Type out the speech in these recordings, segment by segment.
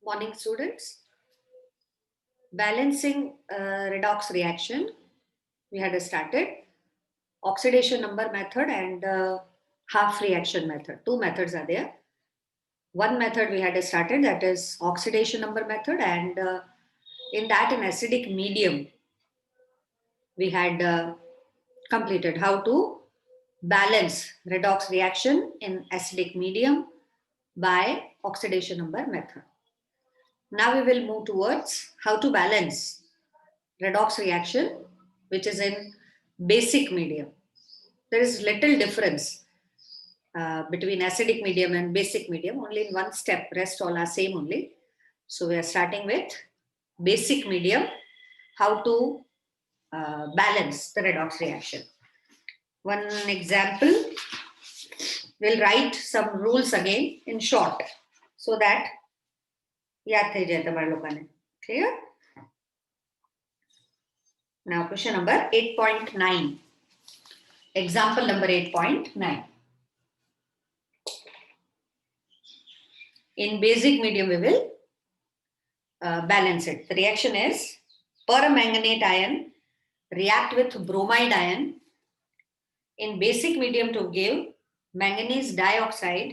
Morning, students. Balancing redox reaction. We had started oxidation number method and half reaction method. Two methods are there. One method we had started, that is oxidation number method, and in that, an acidic medium we had completed how to balance redox reaction in acidic medium by oxidation number method. Now we will move towards how to balance redox reaction, which is in basic medium. There is little difference between acidic medium and basic medium, only in one step, rest all are same only. So we are starting with basic medium, how to balance the redox reaction. One example, we'll write some rules again in short so that yaad થઈ જાય તમારા લોકોને. Clear? Now question number 8.9. Example number 8.9. In basic medium we will balance it. The reaction is permanganate ion react with bromide ion in basic medium to give manganese dioxide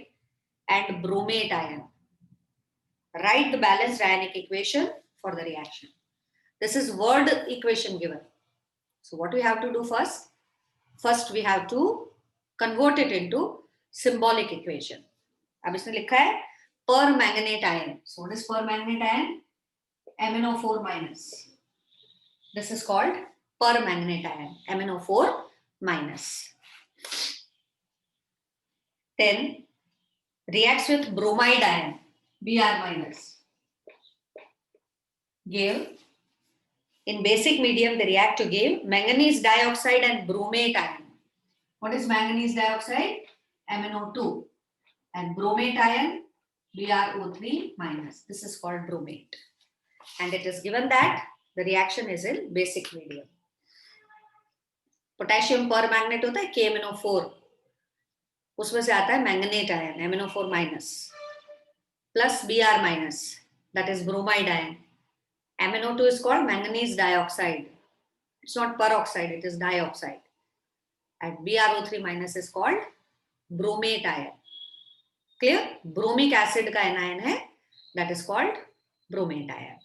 and bromate ion. Write the balanced ionic equation for the reaction. This is word equation given. So what we have to do first? First we have to convert it into symbolic equation. अब इसने लिखा है permanganate ion. So what is permanganate ion? MnO4 minus. This is called permanganate ion, MnO4 minus. Then reacts with bromide ion, Br minus. Give, in basic medium they react to give manganese dioxide and bromate ion. What is manganese dioxide? MnO2. And bromate ion, BrO3 minus. This is called bromate. And it is given that the reaction is in basic medium. Potassium पर magnet होता है KMnO4, उसमें से आता है manganate ion MnO4 minus plus Br minus, that is bromide ion. MnO2 is called manganese dioxide. It's not peroxide, it is dioxide. And BrO3 minus is called bromate ion. Clear? Bromic acid का anion है, that is called bromate ion.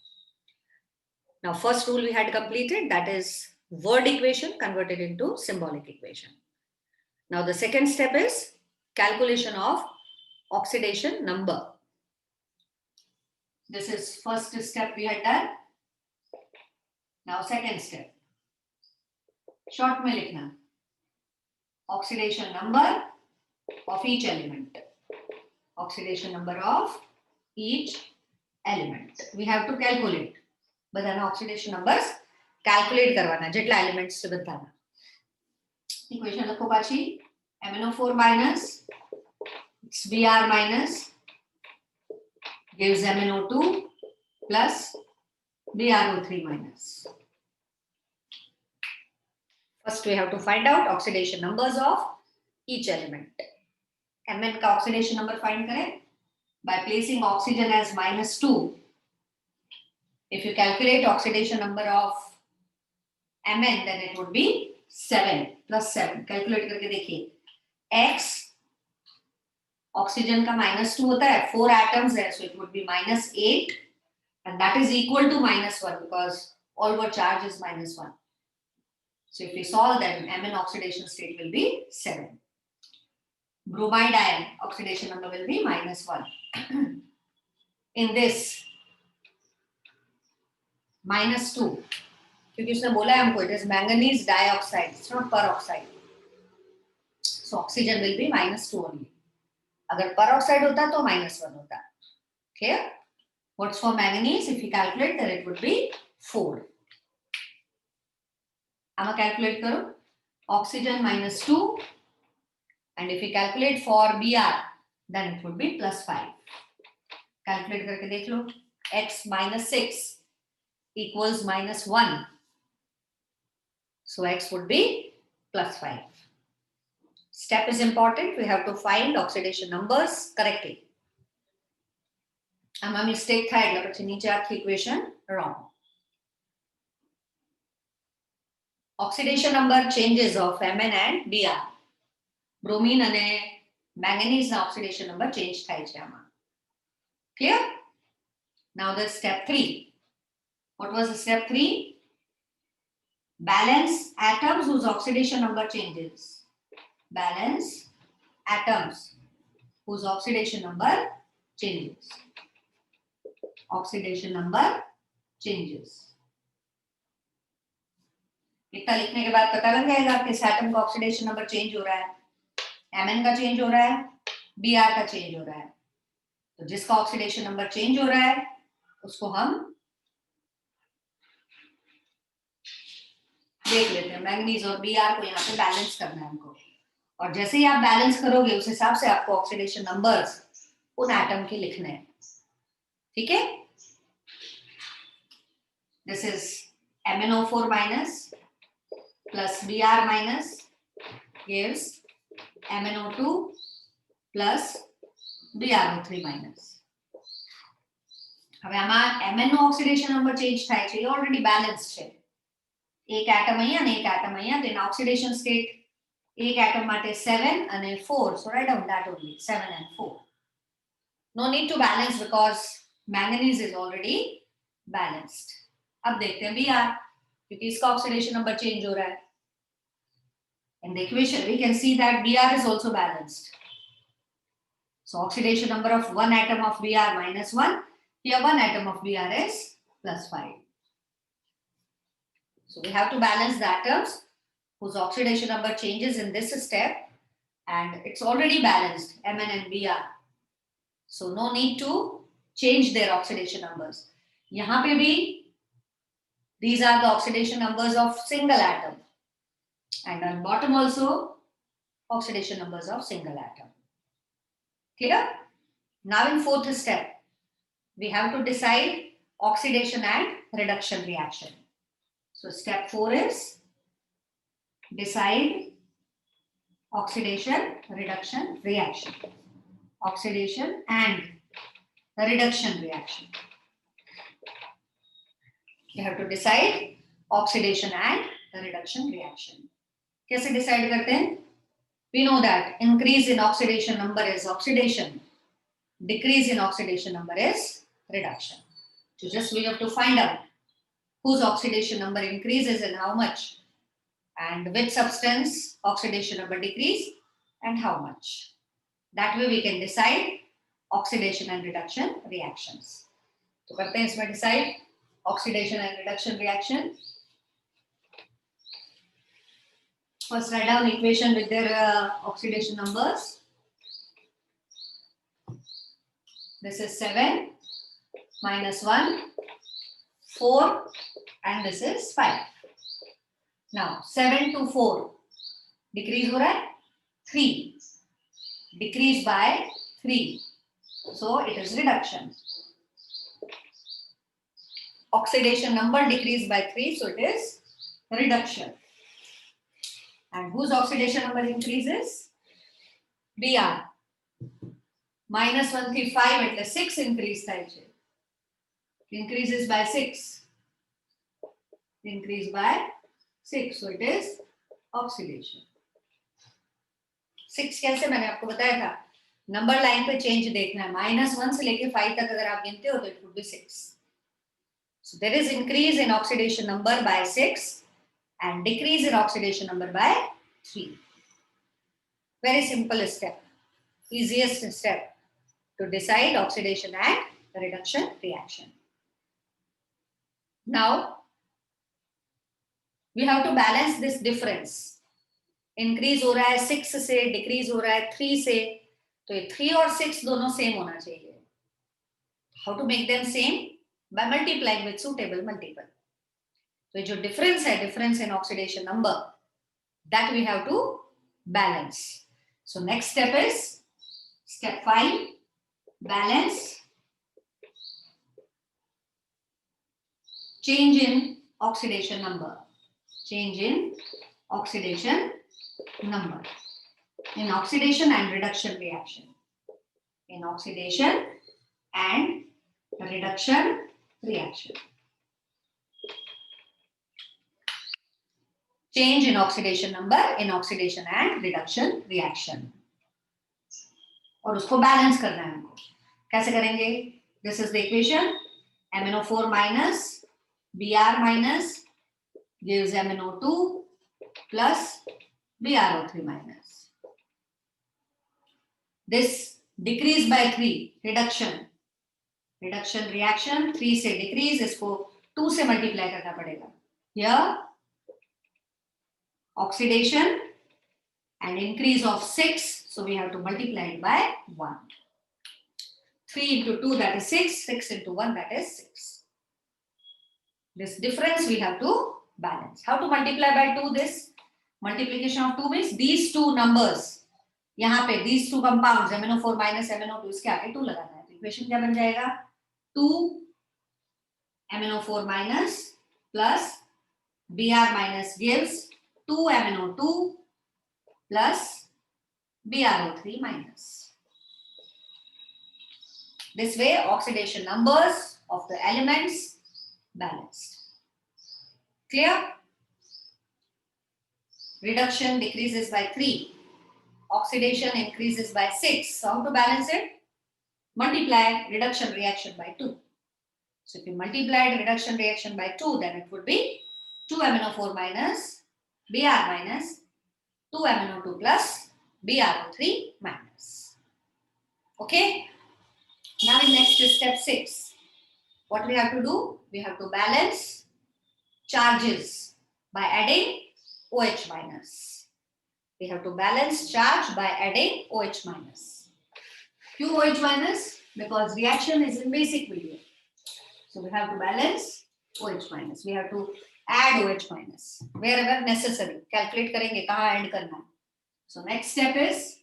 Now first rule we had completed, that is word equation converted into symbolic equation. Now the second step is calculation of oxidation number. This is first step we had done. Now second step. Short में लिखना oxidation number of each element. Oxidation number of each element. We have to calculate. બધાના oxidation numbers calculate કરવાના જેટલા elements છે બધાના. Equation લખો પાછી. MnO4 minus, it's Br minus, gives MnO2 plus BrO3 minus. First we have to find out oxidation numbers of each element. Mn का oxidation number find करें by placing oxygen as -2. If you calculate oxidation number of Mn, then it would be 7 plus 7. Calculate करके देखिए. X oxygen का -2 होता है, 4 atoms there, so it would be -8, and that is equal to -1 because all over charge is -1. So if we solve, then Mn oxidation state will be 7. Bromide ion oxidation number will be -1. In this -2, क्योंकि उसने बोला है हमको it is manganese dioxide, it's not peroxide. So oxygen will be -2 only. अगर peroxide होता तो -1 होता. Clear? What's for manganese? If you calculate, then it would be 4. आमा calculate करो. Oxygen -2, and if you calculate for Br, then it would be +5. Calculate करके देख लो. X -6 equals -1. So X would be +5. Step is important. We have to find oxidation numbers correctly. આમાં mistake થાય એટલે પછી નીચે આખી equation wrong. Oxidation number changes of Mn and Br. Bromine અને manganese ના ઓક્સિડેશન નંબર ચેન્જ થાય છે આમાં. Clear? Now the step 3. What was the step 3? Balance atoms whose oxidation number changes. Balance atoms whose oxidation number changes. Oxidation number changes. इतना लिखने के बाद पता लग जाएगा कि एटम का ऑक्सीडेशन नंबर चेंज हो रहा है, Mn का चेंज हो रहा है, Br का चेंज हो रहा है. तो जिसका ऑक्सीडेशन नंबर चेंज हो रहा है उसको हम देख लेते हैं. मैंगनीज और Br को यहाँ पे बैलेंस करना है हमको, और जैसे ही आप बैलेंस करोगे उस हिसाब से आपको ऑक्सीडेशन नंबर्स उन एटम के लिखने हैं. ठीक है? This is MnO4 minus plus Br minus gives MnO2 plus BrO3 minus. હવે આમાં Mn નો ઓક્સિડેશન નંબર ચેન્જ થાય છે, એ ઓલરેડી બેલેન્સ છે. એક એટમ અહીંયા અને એક એટમ અહીંયા, તેના ઓક્સિડેશન સ્ટેટ એક એટમ માટે 7 અને 4, so write down that only, 7 and 4. No need to balance because manganese is already balanced. अब देखते हैं Br, क्योंकि इसका ऑक्सीडेशन नंबर चेंज हो रहा है. In the equation we can see that Br is also balanced. So oxidation number of one atom of Br minus 1, here one atom of Br is plus 5. So we have to balance the atoms whose oxidation number changes in this step, and it's already balanced, Mn and Br. So no need to change their oxidation numbers. यहाँ पे भी these are the oxidation numbers of single atom, and on bottom also oxidation numbers of single atom. Clear? Now in fourth step we have to decide oxidation and reduction reaction. So step 4 is decide oxidation reduction reaction. Oxidation and reduction reaction. You have to decide oxidation and reduction reaction. कैसे decide करते हैं? We know that increase in oxidation number is oxidation, decrease in oxidation number is reduction. So just we have to find out whose oxidation number increases and how much, and which substance oxidation number decrease and how much. That way we can decide oxidation and reduction reactions. तो करते हैं इसमें decide oxidation and reduction reaction. First write down equation with their oxidation numbers. This is 7 minus 1, 4, and this is 5. Now 7 to 4 decrease हो रहा है, 3 decrease by 3, so it is reduction. Oxidation number decreased by 3, so it is reduction. And whose oxidation number increases? Br. Minus 1 થી 5 એટલે 6 increase થાય છે. Increases by 6. Increase by 6, so it is oxidation. 6 कैसे, मैंने आपको बताया था, नंबर लाइन पे चेंज देखना है. -1 से लेके 5 तक अगर आप गिनते हो तो it would be 6. So there is increase in oxidation number by 6 and decrease in oxidation number by 3. Very simple step, easiest step to decide oxidation and reduction reaction. Now we have to balance this difference. Increase हो रहा है 6 से, decrease हो रहा है 3 से, तो ये 3 और 6 दोनों same होना चाहिए. How to make them same? By multiplying with suitable multiple. तो जो difference है, difference in oxidation number, that we have to balance. So next step is step 5, balance change in oxidation number. Change in oxidation number in oxidation and reduction reaction. In oxidation and reduction reaction. Change in oxidation number in oxidation and reduction reaction. और उसको balance करना है हमको. कैसे करेंगे? This is the equation. MnO4 minus Br minus gives MnO2 plus BrO3 minus. This decrease by 3 reduction reaction 3 से decrease, इसको 2 से multiply करना पड़ेगा. Here oxidation and increase of 6, so we have to multiply it by 1. 3 into 2, that is 6. 6 into 1, that is 6. This difference we have to balance. How to multiply by 2 this? Multiplication of 2 means these two numbers. यहाँ पे these two compounds MnO4 minus MnO2 इसके आगे 2 लगाना है. तो equation क्या बन जाएगा? 2 MnO4 minus plus Br minus gives 2 MnO2 plus BrO3 minus. This way oxidation numbers of the elements balanced. Clear? Reduction decreases by 3. Oxidation increases by 6. So how to balance it? Multiply reduction reaction by 2. So if you multiply reduction reaction by 2, then it would be 2 MnO4 minus Br minus 2 MnO2 plus BrO3 minus. Okay? Now in next is step 6. What we have to do? We have to balance charges by adding OH minus. We have to balance charge by adding OH minus. Q OH minus? Because reaction is in basic medium. So we have to balance OH minus. We have to add OH minus wherever necessary. Calculate करेंगे कहाँ add करना है. So next step is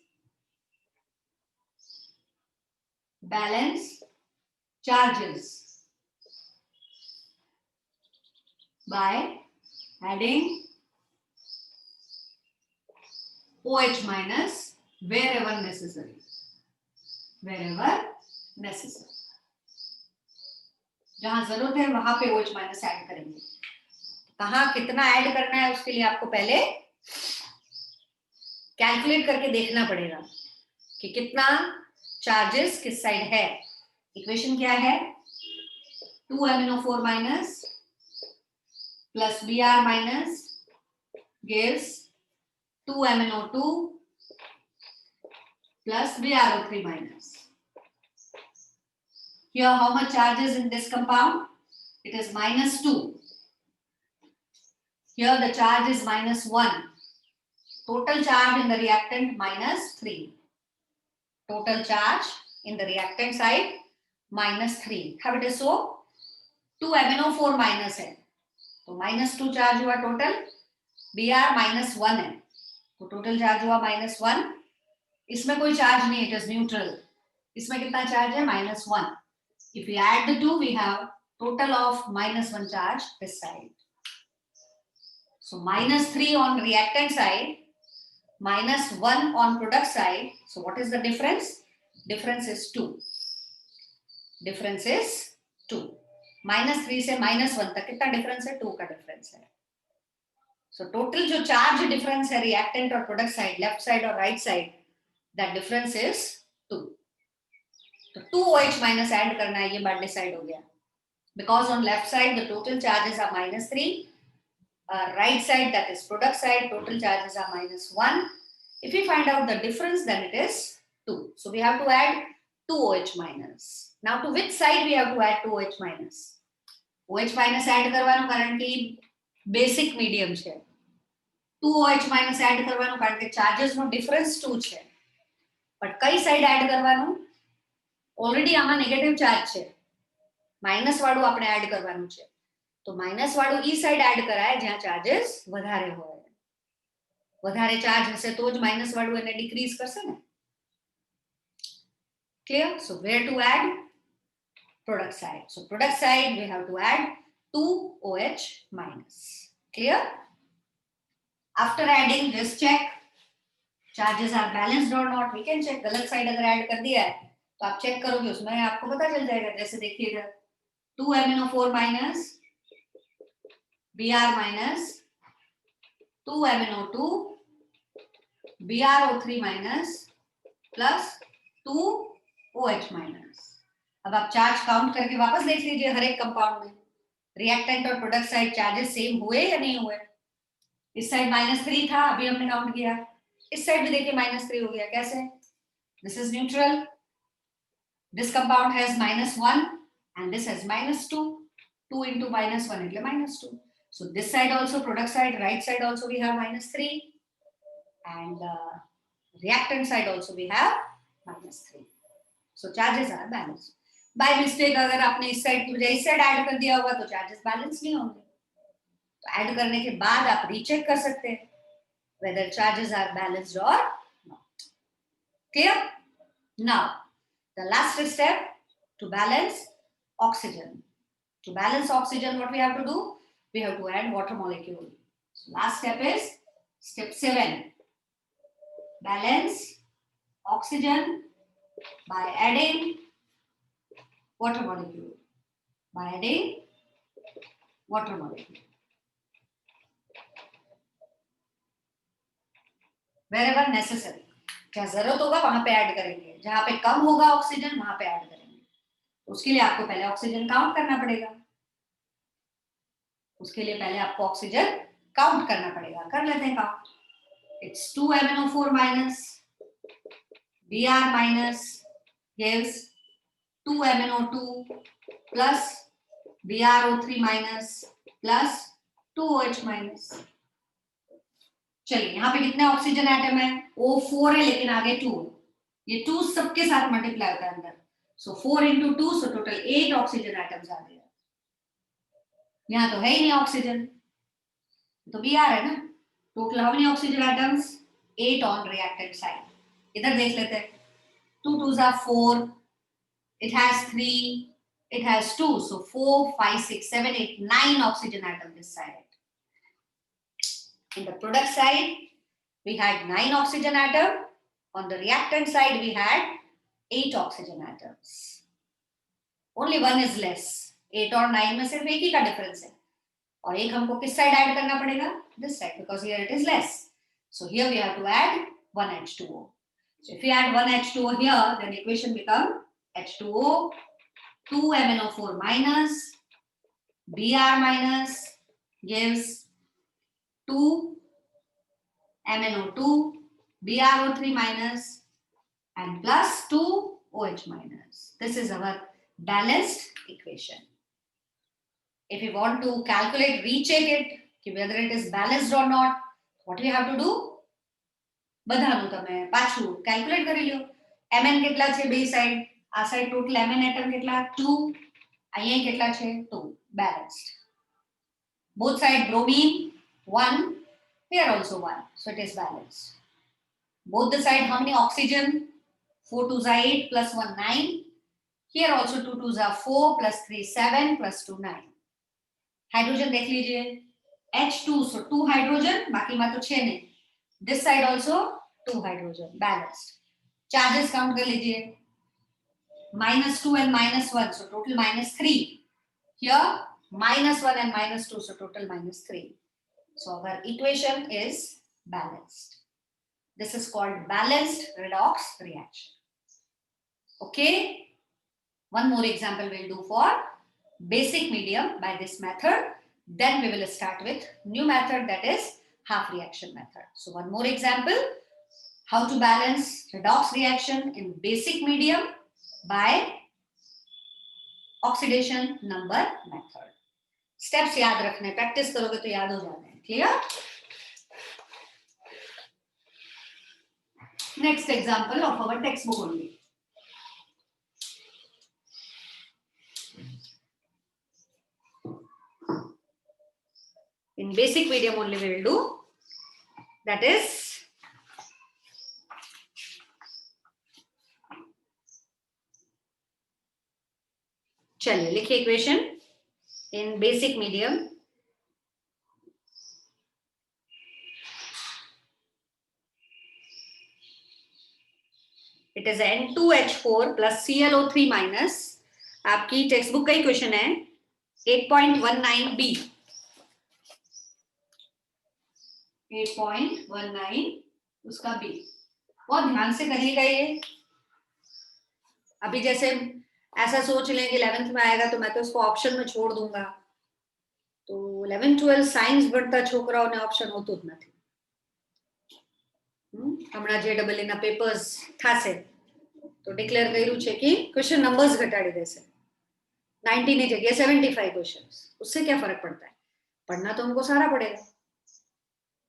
balance charges by adding OH minus wherever necessary. Wherever necessary. जहां जरूरत है वहां पे OH minus add करेंगे. कहाँ कितना ऐड करना है उसके लिए आपको पहले कैलकुलेट करके देखना पड़ेगा कि कितना चार्जेस किस साइड है. इक्वेशन क्या है? 2 MnO4 minus plus Br minus gives 2 MnO2 plus BrO3 minus. Here how much charge is in this compound? It is minus 2. Here the charge is minus 1. Total charge in the reactant minus 3. Total charge in the reactant side minus 3. Have it is so? 2 MnO4 minus है तो minus 2 charge हुआ total. Br minus 1 है तो total charge हुआ minus 1. इसमें कोई charge नहीं, it is neutral. इसमें कितना charge है? minus 1. If we add the two, we have total of minus 1 charge this side. So minus 3 on reactant side, minus 1 on product side. So what is the difference? Difference is 2. Difference is 2. Minus 3 से minus 1 तक कितना difference है? 2 का difference है. So total जो charge difference है reactant और product side, left side और right side, that difference is 2. तो 2 OH minus add करना है, ये बात decide हो गया. Because on left side the total charges are minus 3. Right side, that is product side, total charges are minus 1. If we find out the difference, then it is 2. So we have to add 2 OH minus. Now to which side we have to add 2 OH minus? OH minus add करवानो कारण कि basic medium છે. 2 OH minus add કરવાનો કારણ કે charges નો difference 2 છે. But કઈ side add કરવાનું? Already આમાં negative charge છે. Minus વાળું આપણે add કરવાનું છે. तो माइनस वाળું ई साइड ऐड कराय જ્યાં ચાર્जेस વધારે હોય. વધારે ચાર્જ હશે તો જ માઇનસ વાળું એને ડિક્રીઝ કરશે ને. Clear? So where to add? Product side. So product side we have to add 2 OH minus. Clear? After adding, just check charges are balanced or not. We can check. गलत side अगर add कर दिया है तो आप check करोगे उसमें आपको पता चल जाएगा. जैसे देखिएगा 2MnO4 minus Br minus 2MnO2 BrO3 minus plus 2OH minus. अब आप चार्ज काउंट करके वापस देख लीजिए हर एक कंपाउंड में रिएक्टेंट और प्रोडक्ट साइड चार्जेस सेम हुए या नहीं हुए। इस साइड -3 था, अभी हमने काउंट किया, इस साइड भी देखिए -3 हो गया। कैसे? This is neutral, this compound has -1 and this has -2. 2 into -1 એટલે -2. So this side also, product side, right side also we have -3 and reactant side also we have -3. So charges are balanced. By mistake अगर आपने इस side की बजाय इस side add कर दिया होगा तो चार्जेस बैलेंस नहीं होंगे। तो ऐड करने के बाद आप रीचेक कर सकते हैं whether charges are balanced or not. Clear? Now the last step to balance oxygen. To balance oxygen, what we have to do? We have to add water molecule. So last step is step 7. Balance oxygen by adding water molecule. By adding water molecule. Wherever necessary. जहाँ जरूरत होगा वहां पे add करेंगे, जहां पे कम होगा oxygen वहां पे ऐड करेंगे। उसके लिए आपको पहले ऑक्सीजन काउंट करना पड़ेगा। उसके लिए पहले आपको ऑक्सीजन काउंट करना पड़ेगा। कर लेते हैं count. It's 2MnO4 minus Br minus gives 2MnO2 plus BrO3 minus plus 2OH minus। चलिए यहाँ पे कितने ऑक्सीजन एटम है? O4 है लेकिन आगे 2, ये 2 सबके साथ मल्टीप्लाई होता है अंदर। So 4 into 2, so total 8 oxygen atoms आ गए। यहाँ तो है ही नहीं ऑक्सीजन, तो Br है ना। Total how many oxygen atoms? 8 on reactant side. इधर देख लेते हैं। 2 2s are 4, it has 3, it has 2, so 4 5 6 7 8 9 oxygen atoms this side. In the product side we had 9 oxygen atom, on the reactant side we had 8 oxygen atoms. Only one is less. 8 और 9 में सिर्फ एक ही का difference है, और एक हमको किस साइड ऐड करना पड़ेगा? This side, because here it is less. So here we have to add 1 H2O. So if we add 1 H2O here, then equation become H2O 2MnO4 minus Br minus gives 2 MnO2 BrO3 minus and plus 2 OH minus. This is our balanced equation. If we want to calculate, recheck it, whether it is balanced or not, what we have to do? બધાનું તમે પાછું calculate કરી લ્યો. Mn કેટલા છે બે side? આ side total Mn atom કેટલા? 2. અહીંયા કેટલા છે? 2. Balanced. Both side bromine 1, here also 1, so it is balanced. Both the side how many oxygen? 4 2s are 8 plus 1 9. Here also 2 2s are 4 plus 3 7 plus 2 9. Hydrogen देख लीजिए, H2, so 2 hydrogen, बाकी में तो 6 नहीं। This side also 2 hydrogen, balanced. Charges count कर लीजिए, -2 and -1, so total -3. Here -1 and -2, so total -3. So our equation is balanced. This is called balanced redox reaction. Okay, one more example we'll do for basic medium by this method. Then we will start with new method, that is half reaction method. So one more example, how to balance redox reaction in basic medium by oxidation number method. Steps याद रखने, practice करोगे तो याद हो जाते हैं. Clear? Next example of our textbook only. In basic medium only we will do, that is चलिए लिखिए equation in basic medium. It is N2H4 plus ClO3 minus आपकी टेक्स्ट बुक का ही क्वेश्चन है 8.19B 8.19 उसका बी। बहुत ध्यान से करिएगा ये। अभी जैसे ऐसा सोच लें कि 11th में आएगा तो मैं तो उसको ऑप्शन में छोड़ दूंगा, तो 11-12 સાયન્સ ભણતા છોકરાઓને ઓપ્શન હોતું જ નથી। હમણાં JEE ના પેપર્સ થાશે તો ડિક્લેર કર્યું છે કે ક્વેશ્ચન નંબર્સ ઘટાડી દેશે, 90 ની જગ્યાએ 75 क्वेश्चंस। उससे क्या फर्क पड़ता है? पढ़ना तो हमको सारा पड़ेगा,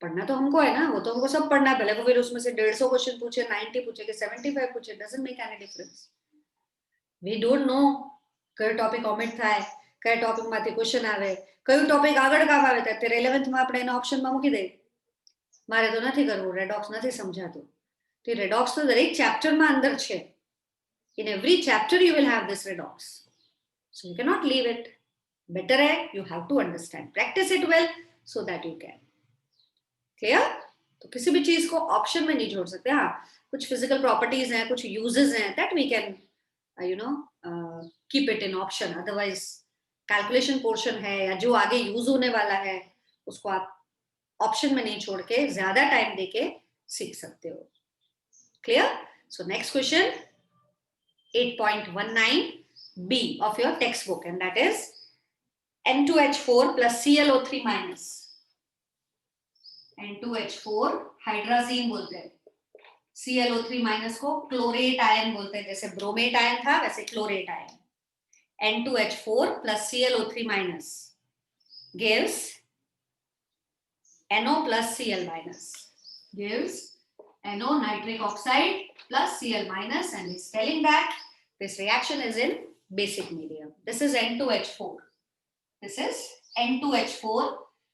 पढ़ना तो हमको है ना, वो तो हमको सब पढ़ना है। भले वो फिर उसमें से 150 क्वेश्चन पूछे, 90 पूछे कि 75 पूछे, doesn't make any difference. We don't know કયો ટોપિક ઓમિટ થાય, કયા ટોપિકમાંથી ક્વેશ્ચન આવે, કયું ટોપિક આગળ કામ આવે, ત્યારે 11th માં આપણે એને ઓપ્શનમાં મૂકી દઈએ। મારે તો નથી કરવું, રેડોક્સ નથી સમજાતું, તો રેડોક્સ તો દરેક ચેપ્ટરમાં અંદર છે। in every chapter you will have this redox, so you cannot leave it। better है you have to understand, practice it well so that you can clear। तो किसी भी चीज को ऑप्शन में नहीं जोड़ सकते। हाँ, कुछ फिजिकल प्रॉपर्टीज हैं, कुछ यूजेस हैं, that we can keep it in option, otherwise calculation portion है या जो आगे यूज होने वाला है उसको आप ऑप्शन में नहीं छोड़ के ज्यादा टाइम देके सीख सकते हो। Clear? So next question 8.19B of your textbook, and that is N2H4 plus ClO3 minus। N2H4 hydrazine बोलते हैं, ClO3 माइनस को क्लोरेट आयन बोलते हैं, जैसे ब्रोमेट आयन था वैसे chlorate ion. N2H4 plus ClO3 minus gives NO plus Cl minus, gives NO nitric oxide plus Cl minus, and is telling that this reaction is in basic medium. This is N2H4. This is N2H4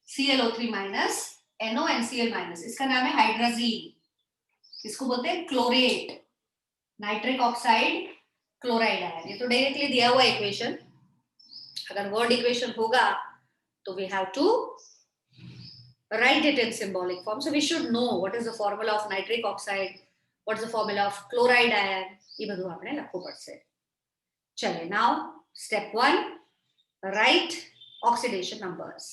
ClO3 minus NO and Cl minus। इसका नाम है hydrazine, इसको बोलते हैं chlorate, nitric oxide chloride ion. ये तो directly दिया हुआ इक्वेशन, अगर वर्ड इक्वेशन होगा तो we have to write it in symbolic form, so we should know what is the formula of nitric oxide, what is the formula of chloride ion, ये બધું આપણે લખવું પડશે। चलिए, now step 1, write oxidation numbers।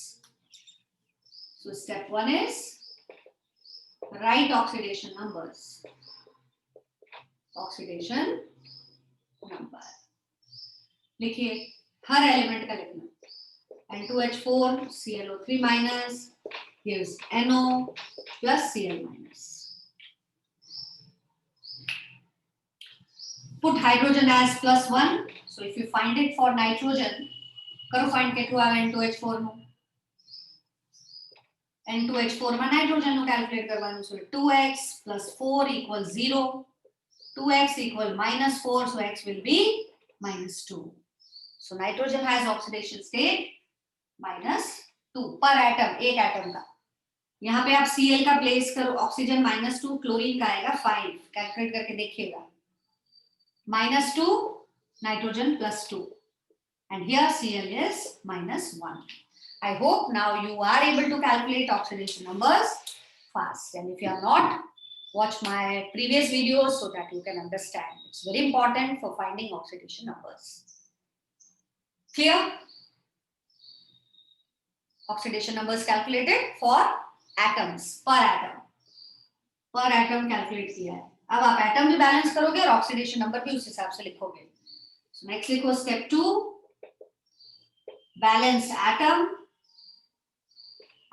so step 1 is write oxidation numbers। oxidation number लिखिए, हर element का लिखना। N2H4 ClO3 minus gives NO plus Cl minus। put hydrogen as +1, so if you find it for nitrogen, करो find કેટલું આવે N2H4 નું। N2H4 માં nitrogen નું calculate કરવાનું છે, 2x plus 4 equals 0, 2x equal -4, so x will be -2। so nitrogen has oxidation state -2 per atom, एक atom का। यहाँ पे आप Cl का प्लेस करो, ऑक्सीजन -2, क्लोरीन का आएगा 5, कैलकुलेट करके देखिएगा। -2, nitrogen +2, and here Cl is -1। I hope now you are able to calculate oxidation numbers fast, and if you are not, watch my previous videos so that you can understand. It's very important for finding oxidation numbers। clear? oxidation numbers calculated for atoms, per atom calculate किया है। अब आप atom भी balance करोगे और oxidation number भी उस हिसाब से लिखोगे। so next लिखो step 2, balance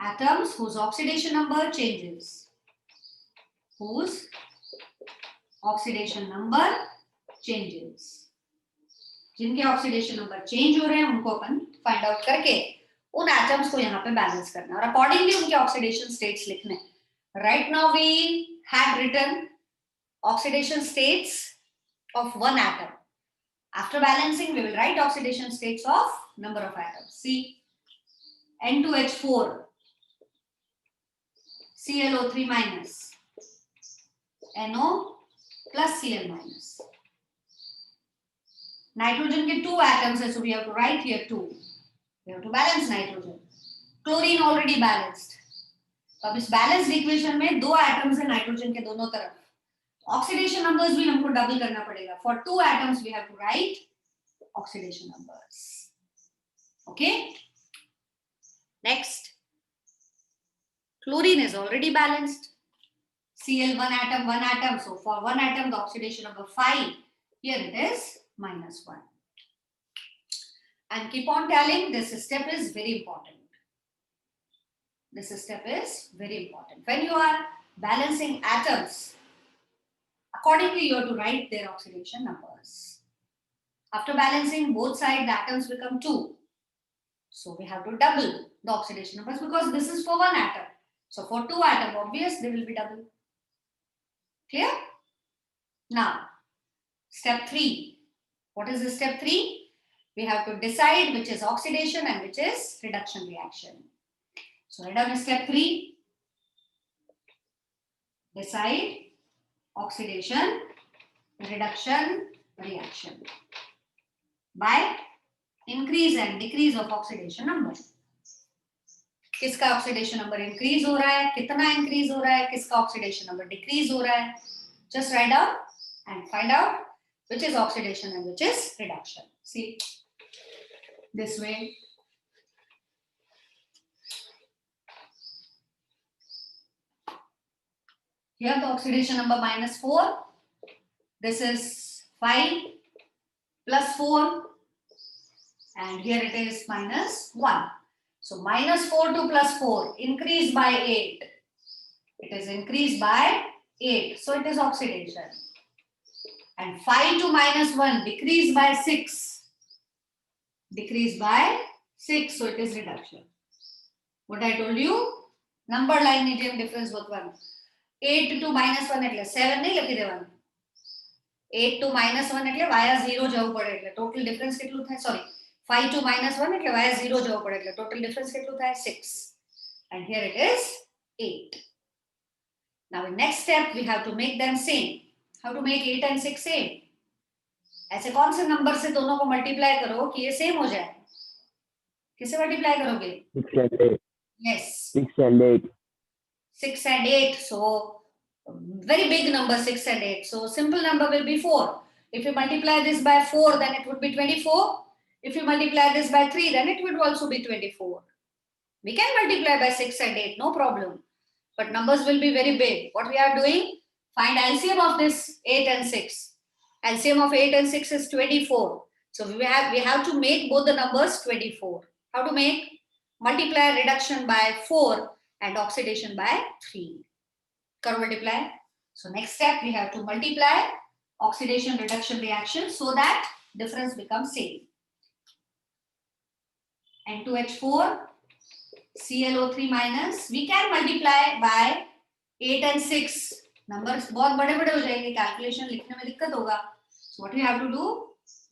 atoms whose oxidation number changes, whose oxidation number changes। जिनके ऑक्सीडेशन नंबर चेंज हो रहे हैं उनको अपन फाइंड आउट करके उन एटम्स को यहाँ पे बैलेंस करना और अकॉर्डिंगली उनके ऑक्सीडेशन स्टेट्स लिखने। Right now we have written oxidation states of one atom. After balancing, we will write oxidation states of number of atoms. See, N2H4 ClO3 minus NO plus Cl minus। nitrogen के 2 atoms है, so we have to write here 2। we have to balance nitrogen। chlorine already balanced, तो अब इस balanced equation में 2 atoms है nitrogen के दोनों तरफ। ऑक्सीडेशन नंबर्स भी हमको डबल करना पड़ेगा। For 2 atoms we have to write oxidation numbers. Okay. Next, chlorine is already balanced. Cl, one atom. So for one atom, the oxidation number 5. Here it is -1. And keep on telling, this step is very important. This step is very important. When you are balancing atoms, accordingly you have to write their oxidation numbers. After balancing both sides, the atoms become 2. So we have to double the oxidation numbers because this is for one atom. So for 2 atoms, obvious, they will be double. Clear? Now, step 3. What is the step 3? We have to decide which is oxidation and which is reduction reaction. So write down step 3. Decide oxidation, reduction, reaction by increase and decrease of oxidation number. किसका oxidation number increase हो रहा है, कितना increase हो रहा है, किसका oxidation number decrease हो रहा है. Just write down and find out which is oxidation and which is reduction. See, this way. Here the oxidation number -4. This is 5 plus 4. And here it is -1. So -4 to +4 increased by 8. It is increased by 8. So it is oxidation. And 5 to -1 decreased by 6. Decreased by 6. So it is reduction. What I told you? Number line medium difference both one. 8 to -1 એટલે 7 નહીં લખી દેવાનું. 8 to -1 એટલે વાયા 0 જવું પડે એટલે total difference કેટલું થાય? સોરી, 5 to -1 એટલે વાયા 0 જવું પડે એટલે ટોટલ ડિફરન્સ કેટલું થાય? 6. And here it is 8. Now in next step we have to make them same. How to make 8 and 6 same? ऐसे कौन से नंबर से दोनों को मल्टीप्लाई करो कि ये सेम हो जाए? किससे मल्टीप्लाई करोगे? 6 and 8. Yes. 6 and 8. 6 and 8. So very big number, 6 and 8. So simple number will be 4. If you multiply this by 4, then it would be 24. If you multiply this by 3, then it would also be 24. We can multiply by 6 and 8, no problem. But numbers will be very big. What we are doing? Find LCM of this 8 and 6. LCM of 8 and 6 is 24. So we have to make both the numbers 24. How to make? Multiply reduction by 4 and oxidation by 3. Can multiply? So next step we have to multiply oxidation reduction reaction so that difference becomes same. N2H4 ClO3 minus. We can multiply by 8 and 6. Numbers बहुत बड़े-बड़े हो जाएंगे, calculation लिखने में दिक्कत होगा. So what we have to do?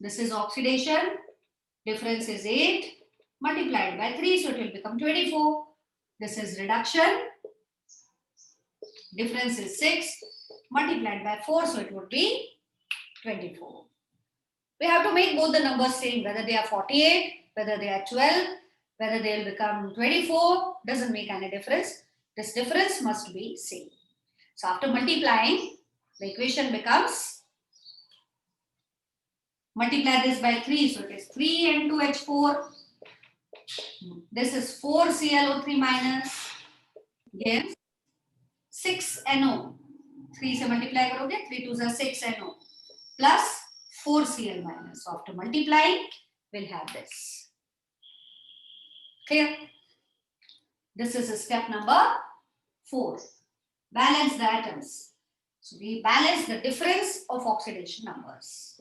This is oxidation. Difference is 8 multiplied by 3, so it will become 24. This is reduction. Difference is 6 multiplied by 4, so it would be 24. We have to make both the numbers same, whether they are 48, whether they are 12, whether they will become 24, doesn't make any difference. This difference must be same. So after multiplying, the equation becomes, multiply this by 3, so it is 3N2H4. This is 4ClO3 minus. Yes. 6NO. 3 से multiply करोगे, 3 2s are 6NO plus 4Cl minus. So after multiplying, we'll have this. Clear? This is step number 4. Balance the atoms. So we balance the difference of oxidation numbers.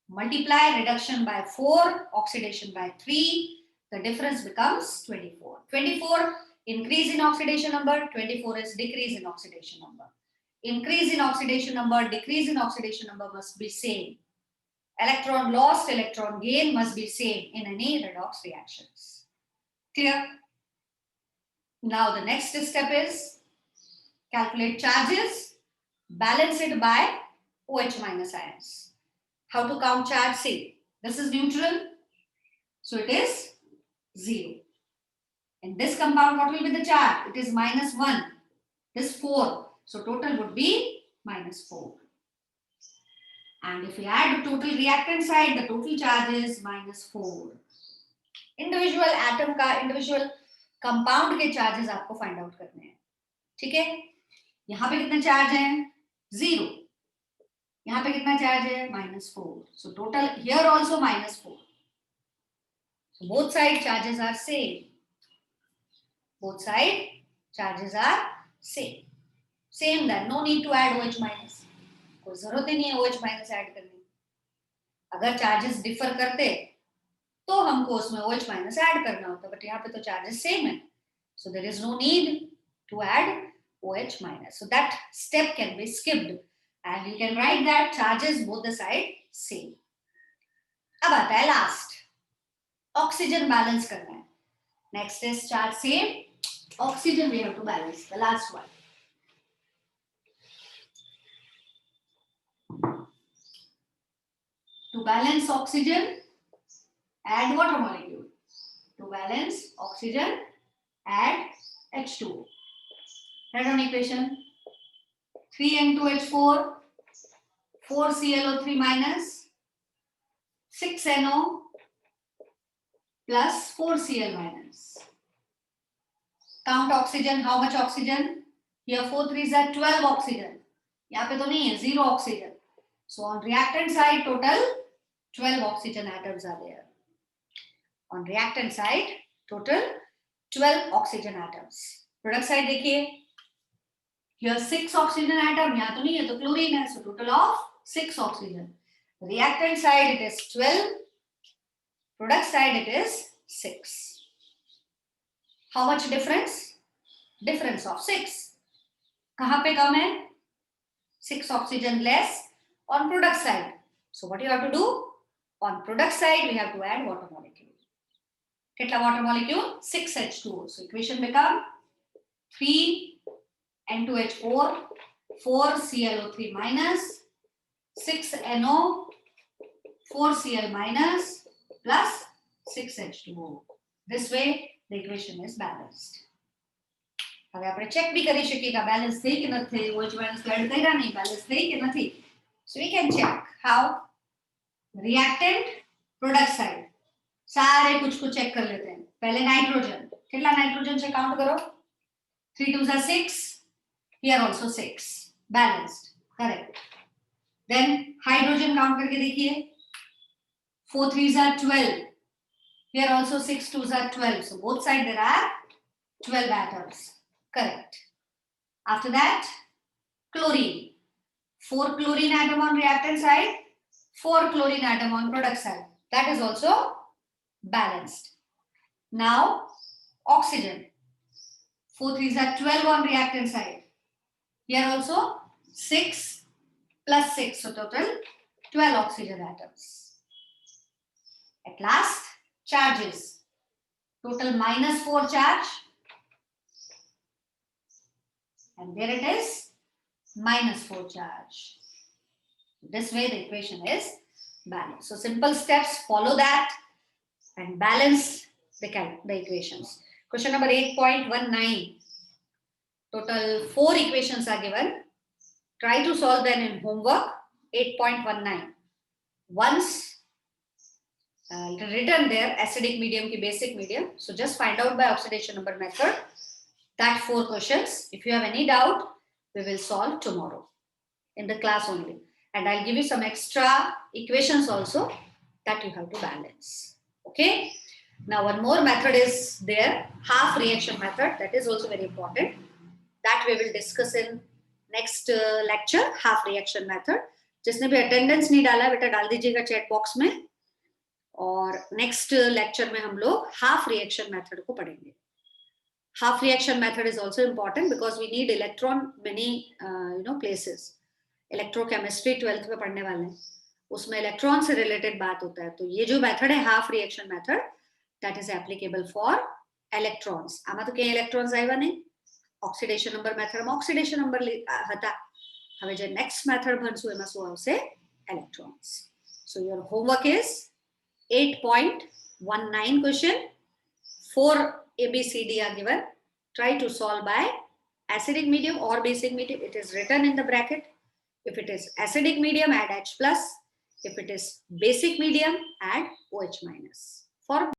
Multiply reduction by 4, oxidation by 3. The difference becomes 24. 24 increase in oxidation number, 24 is decrease in oxidation number. Increase in oxidation number, decrease in oxidation number must be same. Electron lost, electron gain must be same in any redox reactions. Clear? Now the next step is calculate charges, balance it by OH minus ions. How to count charge? See, this is neutral, so it is 0. In this compound, what will be the charge? It is -1. This 4. So total would be -4. And if we add the total reactant side, the total charge is -4. Individual atom का, individual compound के charges आपको find out करने हैं. ठीक है, यहाँ पे कितने चार्ज हैं? 0. यहाँ पे कितना चार्ज है? -4. So total here also -4. So both side charges are same. Both side charges are same. Same then, no need to add OH minus. कोई जरूरत ही नहीं है OH minus ऐड करने. अगर चार्जेस डिफर करते तो हमको उसमें OH minus ऐड करना होता, बट यहाँ पे तो चार्जेस सेम है. So there is no need to add OH minus. So that step can be skipped and you can write that charges both the side same. अब आता है last, oxygen balance करना है. Next is charge same, oxygen we have to balance, the last one. To balance oxygen, add water molecule. To balance oxygen, add H2O. Write down equation. 3N2H4, 4ClO3 minus, 6NO plus 4Cl minus. Count oxygen. How much oxygen? Here 4 3s are 12 oxygen. यहाँ पे तो नहीं है, 0 oxygen. So on reactant side, total 12 oxygen atoms are there. On reactant side, total 12 oxygen atoms. Product side देखिए, here 6 oxygen atom, यहाँ तो नहीं है, तो chlorine है, so total of 6 oxygen. Reactant side it is 12, product side it is 6. How much difference? Difference of 6. कहाँ पे कम है? 6 oxygen less on product side. So what you have to do? On product side we have to add water molecule. कितना water molecule? 6H2O. So equation become 3N2H4, 4ClO3 minus, 6NO, 4Cl minus plus 6H2O. This way the equation is balanced. હવે આપણે check બી કરી શકીએ કે balance થઈ કે નથી, OH minus add કર્યા નહીં, બેલેન્સ થઈ કે નથી. So we can check how. Reactant, product side, सारे कुछ को चेक कर लेते हैं. पहले नाइट्रोजन, कितना नाइट्रोजन से काउंट करो. 3 2s are 6, here also 6, balanced, correct. Then hydrogen count करके देखिए, 4 3s are 12, here also 6 2s are 12, so both sides there are 12 atoms, correct. After that, chlorine, 4 chlorine atom on reactant side, 4 chlorine atom on product side, that is also balanced. Now oxygen, 4 3s are 12 on reactant side, here also 6 plus 6, so total 12 oxygen atoms. At last, charges, total -4 charge, and there it is, -4 charge. This way the equation is balanced. So simple steps, follow that and balance the equations. Question number 8.19. Total 4 equations are given. Try to solve them in homework. 8.19. Once written there, acidic medium ki basic medium. So just find out by oxidation number method that 4 questions. If you have any doubt, we will solve tomorrow in the class only. And I'll give you some extra equations also that you have to balance. Okay. Now one more method is there, half reaction method. That is also very important. That we will discuss in next lecture, half reaction method. जिसने भी attendance नहीं डाला बेटा डाल दीजिएगा chat box में. और next lecture में हम लोग half reaction method को पढ़ेंगे. Half reaction method is also important because we need electron many places. Electrochemistry 12th में पढ़ने वाले हैं, उसमें इलेक्ट्रॉन से रिलेटेड बात होता है. तो ये जो मेथड है half reaction method, that is applicable for electrons. आमा तो क्या इलेक्ट्रॉन्स આવ્યા નહીં, ઓક્સિડેશન નંબર મેથડમાં ઓક્સિડેશન નંબર હતા. હવે જે નેક્સ્ટ મેથડ ભણશું એમાં શું આવશે? Electrons. So your homework is 8.19 question. 4 ABCD are given. Try to solve by acidic medium or basic medium. It is written in the bracket. If it is acidic medium, add H plus. If it is basic medium, add OH minus. For